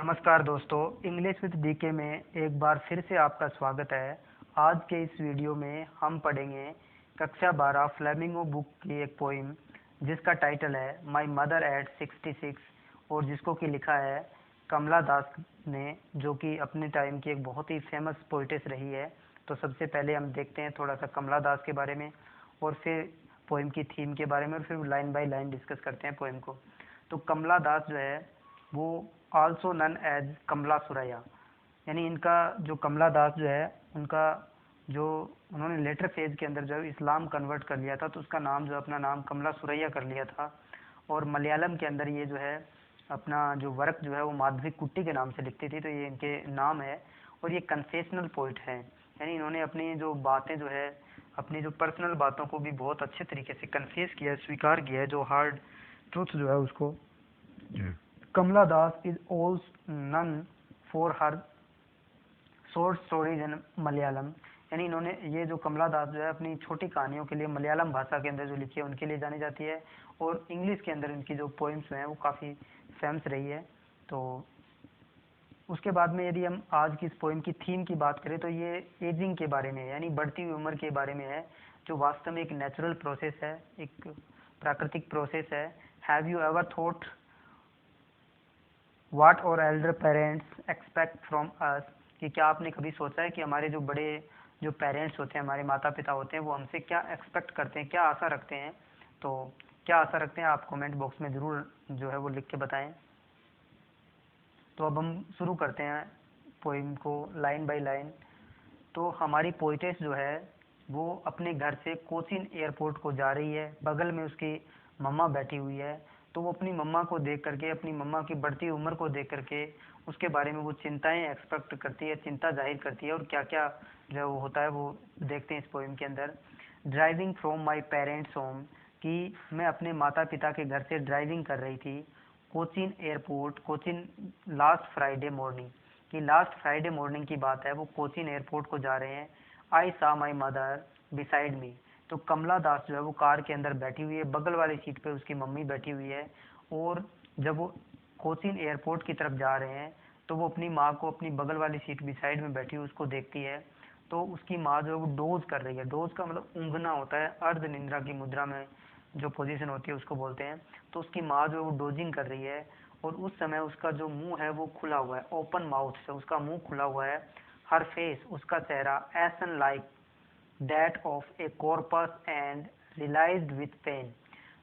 नमस्कार दोस्तों, English with DK में एक बार फिर से आपका स्वागत है। आज के इस वीडियो में हम पढ़ेंगे कक्षा 12 फ्लेमिंगो बुक की एक पोइम जिसका टाइटल है माई मदर एट 66 और जिसको कि लिखा है कमला दास ने, जो कि अपने टाइम की एक बहुत ही फेमस पोइटेस रही है। तो सबसे पहले हम देखते हैं थोड़ा सा कमला दास के बारे में और फिर पोइम की थीम के बारे में और फिर लाइन बाय लाइन डिस्कस करते हैं पोइम को। तो कमला दास जो है वो आल्सो नन एज कमला सुरैया, यानी इनका जो कमला दास जो है उनका जो उन्होंने लेटर फेज के अंदर जो इस्लाम कन्वर्ट कर लिया था तो उसका नाम जो अपना नाम कमला सुरैया कर लिया था। और मलयालम के अंदर ये जो है अपना जो वर्क जो है वो माधवी कुट्टी के नाम से लिखती थी, तो ये इनके नाम है। और ये कन्फेशनल पोइट है, यानी इन्होंने अपनी जो बातें जो है अपनी जो पर्सनल बातों को भी बहुत अच्छे तरीके से कन्फेस किया है, स्वीकार किया है, जो हार्ड ट्रूथ जो है उसको। Kamala Das is also known for her short stories in Malayalam, यानी इन्होंने ये जो कमला दास जो है अपनी छोटी कहानियों के लिए मलयालम भाषा के अंदर जो लिखी है उनके लिए जानी जाती है। और इंग्लिश के अंदर इनकी जो पोइम्स हैं वो काफ़ी फेमस रही है। तो उसके बाद में यदि हम आज की इस पोइम की थीम की बात करें तो ये एजिंग के बारे में है, यानी बढ़ती हुई उम्र के बारे में है, जो वास्तव में एक नेचुरल प्रोसेस है, एक प्राकृतिक प्रोसेस है। हैव यू एवर थॉट वाट और Elder parents expect from us, कि क्या आपने कभी सोचा है कि हमारे जो बड़े जो पेरेंट्स होते हैं, हमारे माता पिता होते हैं, वो हमसे क्या एक्सपेक्ट करते हैं, क्या आशा रखते हैं। तो क्या आशा रखते हैं आप कमेंट बॉक्स में ज़रूर जो है वो लिख के बताएं। तो अब हम शुरू करते हैं पोइम को लाइन बाय लाइन। तो हमारी पोइटेस जो है वो अपने घर से कोचीन एयरपोर्ट को जा रही है, बगल में उसकी मम्मा बैठी हुई है। तो वो अपनी मम्मा को देख करके, अपनी मम्मा की बढ़ती उम्र को देख करके उसके बारे में वो चिंताएं एक्सपेक्ट करती है, चिंता जाहिर करती है। और क्या क्या जो है वो होता है वो देखते हैं इस पोइम के अंदर। Driving from my parents home, कि मैं अपने माता पिता के घर से ड्राइविंग कर रही थी। Cochin airport, Cochin last Friday morning, कि लास्ट फ्राइडे मॉर्निंग की बात है, वो कोचीन एयरपोर्ट को जा रहे हैं। आई सा माई मदर बिसाइड मी, तो कमला दास जो है वो कार के अंदर बैठी हुई है, बगल वाली सीट पे उसकी मम्मी बैठी हुई है। और जब वो कोचीन एयरपोर्ट की तरफ जा रहे हैं तो वो अपनी माँ को अपनी बगल वाली सीट बिसाइड में बैठी हुई उसको देखती है। तो उसकी माँ जो है वो डोज कर रही है। डोज का मतलब ऊँघना होता है, अर्ध निंद्रा की मुद्रा में जो पोजीशन होती है उसको बोलते हैं। तो उसकी माँ जो है वो डोजिंग कर रही है और उस समय उसका जो मुंह है वो खुला हुआ है, ओपन माउथ से उसका मुंह खुला हुआ है। हर फेस, उसका चेहरा, ashen like that of a corpse and realised with pain.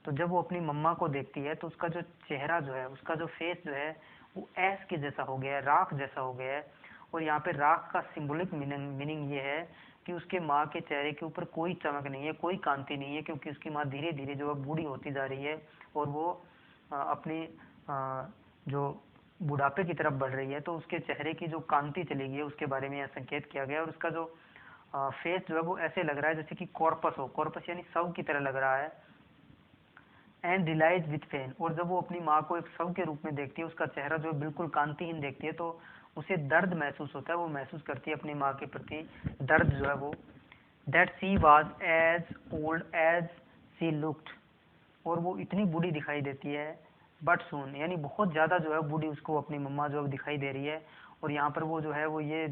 तो जब वो अपनी मम्मा को देखती है तो उसका जो चेहरा जो है, उसका जो फेस जो है वो ऐस के जैसा हो गया है, राख जैसा हो गया है। और यहाँ पे राख का सिंबॉलिक मीनिंग ये है कि उसके माँ के चेहरे के ऊपर कोई चमक नहीं है, कोई कांति नहीं है, क्योंकि उसकी माँ धीरे धीरे जो है बूढ़ी होती जा रही है और वो अपनी जो बुढ़ापे की तरफ बढ़ रही है। तो उसके चेहरे की जो कांति चली गई है उसके बारे में यह संकेत किया गया है। और उसका जो फेस जो है वो ऐसे लग रहा है जैसे कि कॉर्पस हो, कॉर्पस यानी शव की तरह लग रहा है। एंड रिलाइज विथ पेन, और जब वो अपनी माँ को एक शव के रूप में देखती है, उसका चेहरा जो है बिल्कुल कांतिहीन देखती है, तो उसे दर्द महसूस होता है, वो महसूस करती है अपनी माँ के प्रति दर्द जो है वो। That she was as old as she looked, और वो इतनी बूढ़ी दिखाई देती है। बट सून, यानी बहुत ज़्यादा जो है बूढ़ी उसको अपनी मम्मा जो है दिखाई दे रही है। और यहाँ पर वो जो है वो ये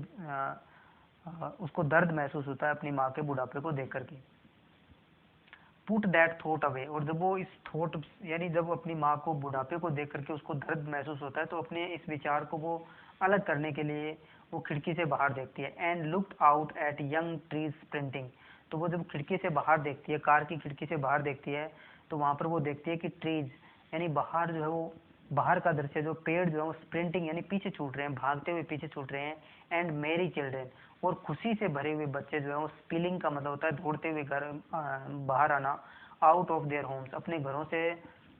उसको दर्द महसूस होता है अपनी माँ के बुढ़ापे को देख करके। पुट दैट थॉट अवे, और जब वो इस थॉट यानी जब अपनी माँ को बुढ़ापे को देख करके उसको दर्द महसूस होता है तो अपने इस विचार को वो अलग करने के लिए वो खिड़की से बाहर देखती है। And looked out at young trees sprinting, तो वो जब खिड़की से बाहर देखती है, कार की खिड़की से बाहर देखती है, तो वहाँ पर वो देखती है कि ट्रीज यानी बाहर जो है वो बाहर का दृश्य, जो पेड़ जो है वो स्प्रिंटिंग यानी पीछे छूट रहे हैं, भागते हुए पीछे छूट रहे हैं। एंड मेरी चिल्ड्रेन, और खुशी से भरे हुए बच्चे जो है वो स्पिलिंग का मतलब होता है दौड़ते हुए घर बाहर आना, आउट ऑफ देयर होम्स, अपने घरों से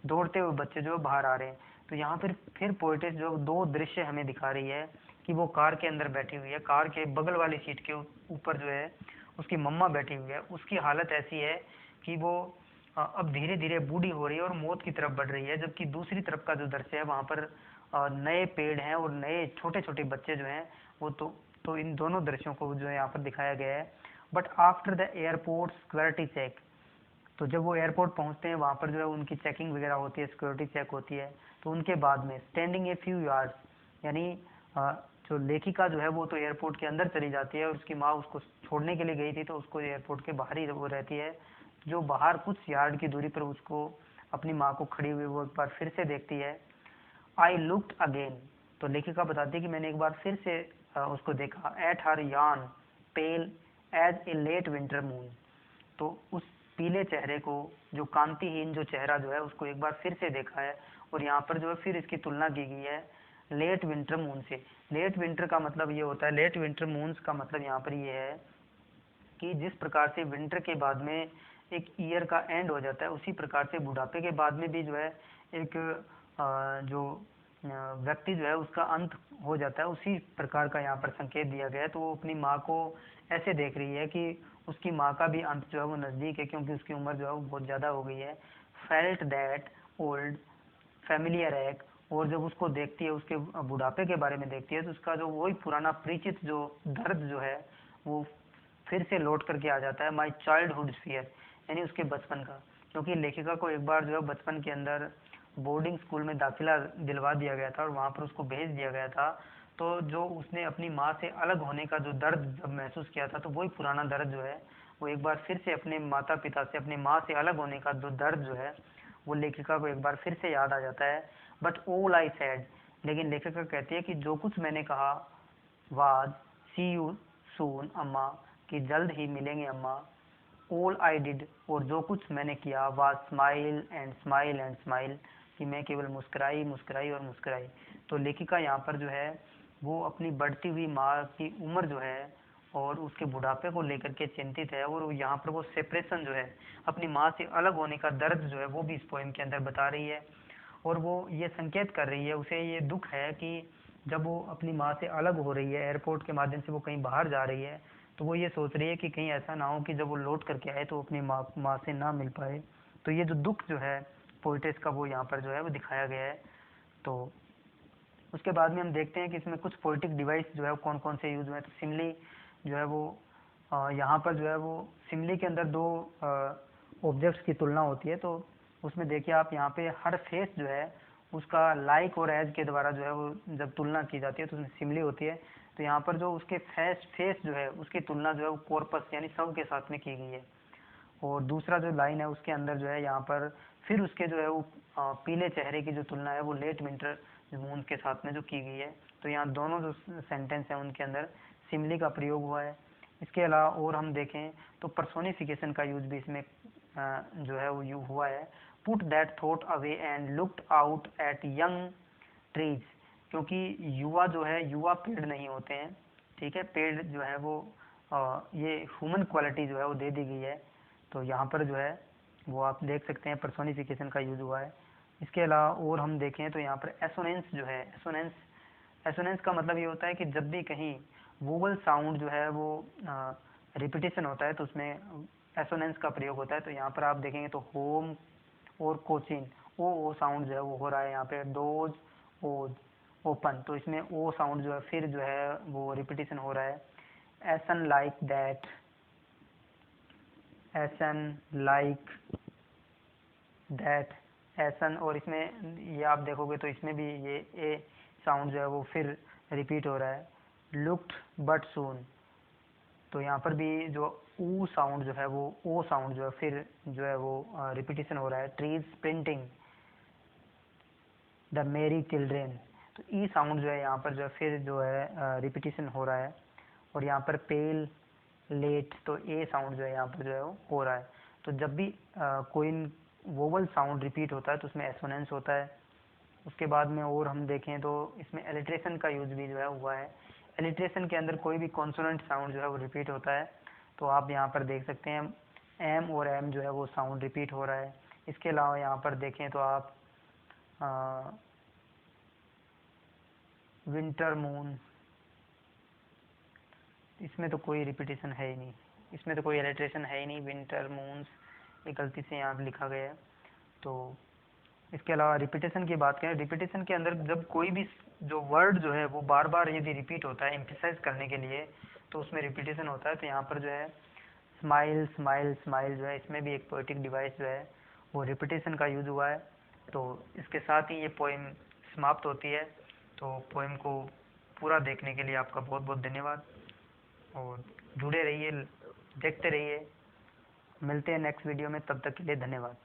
दौड़ते हुए बच्चे जो बाहर आ रहे हैं। तो यहाँ फिर पोइटेस जो दो दृश्य हमें दिखा रही है कि वो कार के अंदर बैठी हुई है, कार के बगल वाली सीट के ऊपर जो है उसकी मम्मा बैठी हुई है। उसकी हालत ऐसी है कि वो अब धीरे धीरे बूढ़ी हो रही है और मौत की तरफ बढ़ रही है, जबकि दूसरी तरफ का जो दृश्य है वहाँ पर नए पेड़ हैं और नए छोटे छोटे बच्चे जो हैं वो। तो इन दोनों दृश्यों को जो है यहाँ पर दिखाया गया है। But after the airport security check, तो जब वो एयरपोर्ट पहुंचते हैं वहाँ पर जो है उनकी चेकिंग वगैरह होती है, सिक्योरिटी चेक होती है। तो उनके बाद में स्टैंडिंग ए फ्यू यार्ड्स, यानी जो लेखिका जो है वो तो एयरपोर्ट के अंदर चली जाती है और उसकी माँ उसको छोड़ने के लिए गई थी, तो उसको एयरपोर्ट के बाहर ही वो रहती है। जो बाहर कुछ यार्ड की दूरी पर उसको अपनी माँ को खड़ी हुई वो एक बार फिर से देखती है। आई लुक्ड अगेन, तो लेखिका बताती है कि मैंने एक बार फिर से उसको देखा। At her wan pale as a late winter moon, तो उस पीले चेहरे को, जो कांतिहीन जो चेहरा जो है उसको एक बार फिर से देखा है। और यहाँ पर जो है फिर इसकी तुलना की गई है लेट विंटर मून से। लेट विंटर का मतलब ये होता है, लेट विंटर मून्स का मतलब यहाँ पर ये है कि जिस प्रकार से विंटर के बाद में एक ईयर का एंड हो जाता है, उसी प्रकार से बुढ़ापे के बाद में भी जो है एक जो व्यक्ति जो है उसका अंत हो जाता है, उसी प्रकार का यहाँ पर संकेत दिया गया है। तो वो अपनी माँ को ऐसे देख रही है कि उसकी माँ का भी अंत जो है वो नज़दीक है, क्योंकि उसकी उम्र जो है वो बहुत ज़्यादा हो गई है। फेल्ट दैट ओल्ड फैमिलियर एक, और जब उसको देखती है, उसके बुढ़ापे के बारे में देखती है, तो उसका जो वही पुराना परिचित जो दर्द जो है वो फिर से लौट करके आ जाता है। माई चाइल्डहुड फियर, यानी उसके बचपन का, क्योंकि लेखिका को एक बार जो है बचपन के अंदर बोर्डिंग स्कूल में दाखिला दिलवा दिया गया था और वहाँ पर उसको भेज दिया गया था। तो जो उसने अपनी माँ से अलग होने का जो दर्द जब महसूस किया था, तो वही पुराना दर्द जो है वो एक बार फिर से अपने माता पिता से, अपनी माँ से अलग होने का जो दर्द जो है वो लेखिका को एक बार फिर से याद आ जाता है। बट ऑल आई सैड, लेकिन लेखिका कहती है कि जो कुछ मैंने कहा वाज सी यू सून अम्मा, कि जल्द ही मिलेंगे अम्मा। ऑल आई डिड, और जो कुछ मैंने किया was smile and smile and smile, कि मैं केवल मुस्कुराई मुस्कुराई और मुस्कुराई। तो लेखिका यहाँ पर जो है वो अपनी बढ़ती हुई माँ की उम्र जो है और उसके बुढ़ापे को लेकर के चिंतित है, और यहाँ पर वो सेपरेशन जो है, अपनी माँ से अलग होने का दर्द जो है वो भी इस पोएम के अंदर बता रही है। और वो ये संकेत कर रही है, उसे ये दुख है कि जब वो अपनी माँ से अलग हो रही है, एयरपोर्ट के माध्यम से वो कहीं बाहर जा रही है, तो वो ये सोच रही है कि कहीं ऐसा ना हो कि जब वो लौट करके आए तो अपनी माँ से ना मिल पाए। तो ये जो दुख जो है पोइटेस का वो यहाँ पर जो है वो दिखाया गया है। तो उसके बाद में हम देखते हैं कि इसमें कुछ पोइटिक डिवाइस जो है कौन कौन से यूज हुए हैं। तो सिमली जो है वो यहाँ पर जो है वो सिमली के अंदर दो ऑब्जेक्ट्स की तुलना होती है। तो उसमें देखिए आप यहाँ पे हर फेस जो है उसका लाइक और एज के द्वारा जो है वो जब तुलना की जाती है तो उसमें सिमली होती है। तो यहाँ पर जो उसके फेस जो है उसकी तुलना जो है वो कॉर्पस यानी शव के साथ में की गई है। और दूसरा जो लाइन है उसके अंदर जो है यहाँ पर फिर उसके जो है वो पीले चेहरे की जो तुलना है वो लेट विंटर मून के साथ में जो की गई है। तो यहाँ दोनों जो सेंटेंस हैं उनके अंदर सिमली का प्रयोग हुआ है। इसके अलावा और हम देखें तो पर्सोनिफिकेशन का यूज भी इसमें जो है वो यू हुआ है। Put that thought away and looked out at young trees, क्योंकि युवा जो है, युवा पेड़ नहीं होते हैं, ठीक है, पेड़ जो है वो ये ह्यूमन क्वालिटी जो है वो दे दी गई है। तो यहाँ पर जो है वो आप देख सकते हैं पर्सोनिफिकेशन का यूज हुआ है। इसके अलावा और हम देखें तो यहाँ पर एसोनेंस जो है, एसोनेंस, एसोनेंस का मतलब ये होता है कि जब भी कहीं वोवल साउंड जो है वो रिपीटिशन होता है तो उसमें एसोनेंस का प्रयोग होता है। तो यहाँ पर आप देखेंगे तो होम और कोचिन, ओ साउंड जो है वो हो रहा है यहाँ पे। डोज ओज ओपन, तो इसमें ओ साउंड जो है फिर जो है वो रिपीटिशन हो रहा है। Ashen like that, ashen like that, ashen, और इसमें ये आप देखोगे तो इसमें भी ये ए साउंड जो है वो फिर रिपीट हो रहा है। लुक्ड बट सून, तो यहाँ पर भी जो ऊ साउंड जो है वो ओ साउंड जो है फिर जो है वो रिपीटिशन हो रहा है। ट्रीज प्रिंटिंग द मेरी चिल्ड्रेन, तो ई साउंड जो है यहाँ पर जो है फिर जो है रिपीटिशन हो रहा है। और यहाँ पर पेल लेट, तो ए साउंड जो है यहाँ पर जो है वो हो रहा है। तो जब भी कोई वोवल साउंड रिपीट होता है तो उसमें एसोनेंस होता है। उसके बाद में और हम देखें तो इसमें एलिट्रेशन का यूज भी जो है हुआ है। एलिट्रेशन के अंदर कोई भी कॉन्सोनेंट साउंड जो है वो रिपीट होता है। तो आप यहाँ पर देख सकते हैं एम और एम जो है वो साउंड रिपीट हो रहा है। इसके अलावा यहाँ पर देखें तो आप विंटर मून, इसमें तो कोई रिपीटेशन है ही नहीं, इसमें तो कोई एलिट्रेशन है ही नहीं। विंटर मून्स ये गलती से यहाँ लिखा गया है। तो इसके अलावा रिपीटेशन की बात करें, रिपीटेशन के अंदर जब कोई भी जो वर्ड जो है वो बार बार यदि रिपीट होता है एम्फेसाइज करने के लिए तो उसमें रिपीटेशन होता है। तो यहाँ पर जो है स्माइल स्माइल स्माइल जो है इसमें भी एक पोएटिक डिवाइस जो है वो रिपीटेशन का यूज हुआ है। तो इसके साथ ही ये पोएम समाप्त होती है। तो पोएम को पूरा देखने के लिए आपका बहुत बहुत धन्यवाद, और जुड़े रहिए, देखते रहिए। मिलते हैं नेक्स्ट वीडियो में, तब तक के लिए धन्यवाद।